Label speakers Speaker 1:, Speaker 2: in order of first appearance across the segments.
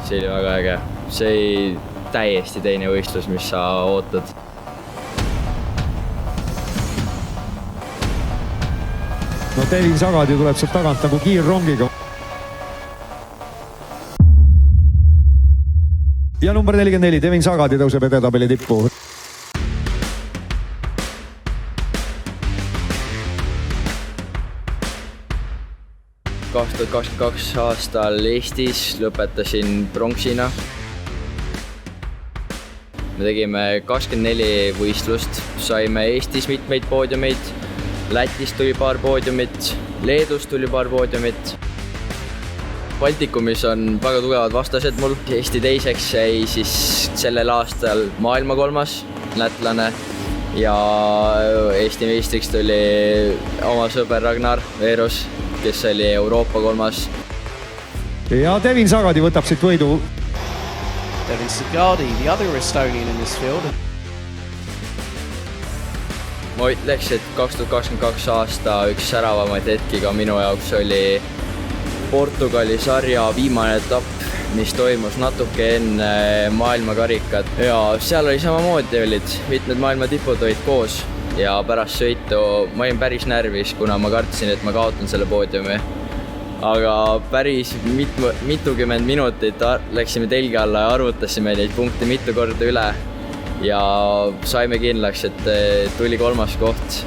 Speaker 1: see oli väga äge. See oli täiesti teine võistlus, mis sa ootad.
Speaker 2: No Devin Sagadi tuleb sealt tagant nagu kiirrongiga. Ja number 44, Devin Sagadi tõuseb edetabeli tippu.
Speaker 1: 2022 aastal Eestis lõpetasin pronksina. Me tegime 24 võistlust, saime Eestis mitmeid poodiumeid, Lätist tuli paar poodiumit, Leedust tuli paar poodiumit. Baltikumis on väga tugevad vastased mul. Eesti teiseks jäi siis sellel aastal maailma 3. lätlane ja Eesti meistriks tuli oma sõber Ragnar Veeros, kes oli Euroopa 3.
Speaker 2: Ja Devin Sagadi võtab siit võidu.
Speaker 3: Devin Sagadi, the other Estonian in this field.
Speaker 1: Ma ütleks, et 2022 aasta üks säravamaid hetki ka minu jaoks oli Portugali sarja viimane etapp, mis toimus natuke enne maailmakarikat. Ja seal oli samamoodi, mitmed maailma tipud olid koos ja pärast sõitu ma olin päris närvis, kuna ma kartsin, et ma kaotan selle poodiumi. Aga päris mitukümmend minutit läksime telgi alla ja arvutasime neid punkte mitu korda üle ja saime kindlaks, et tuli 3. koht.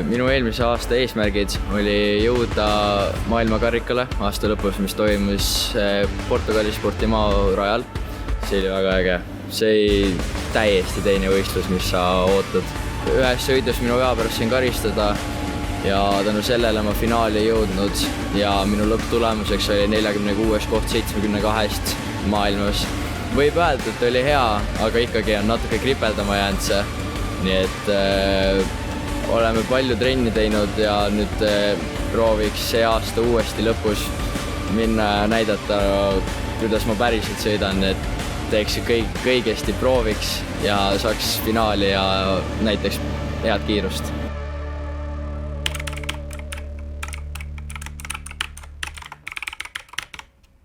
Speaker 1: Minu eelmise aasta eesmärgid oli jõuda maailmakarikale aasta lõpus, mis toimus Portugalis Portimao rajal. See oli väga äge. See oli täiesti teine võistlus, mis sa ootad. Ühes sõidus minu vea pärast sain karistada ja tänu sellele ma finaali ei jõudnud ja minu lõpptulemuseks oli 46. koht 72 maailmas. Võib öelda, et oli hea, aga ikkagi on natuke kripeldama jäänud see. Nii et oleme palju trenni teinud ja nüüd prooviks see aasta uuesti lõpus minna ja näidata, kuidas ma päriselt sõidan, et teeks kõigesti prooviks ja saaks finaali ja näiteks head kiirust.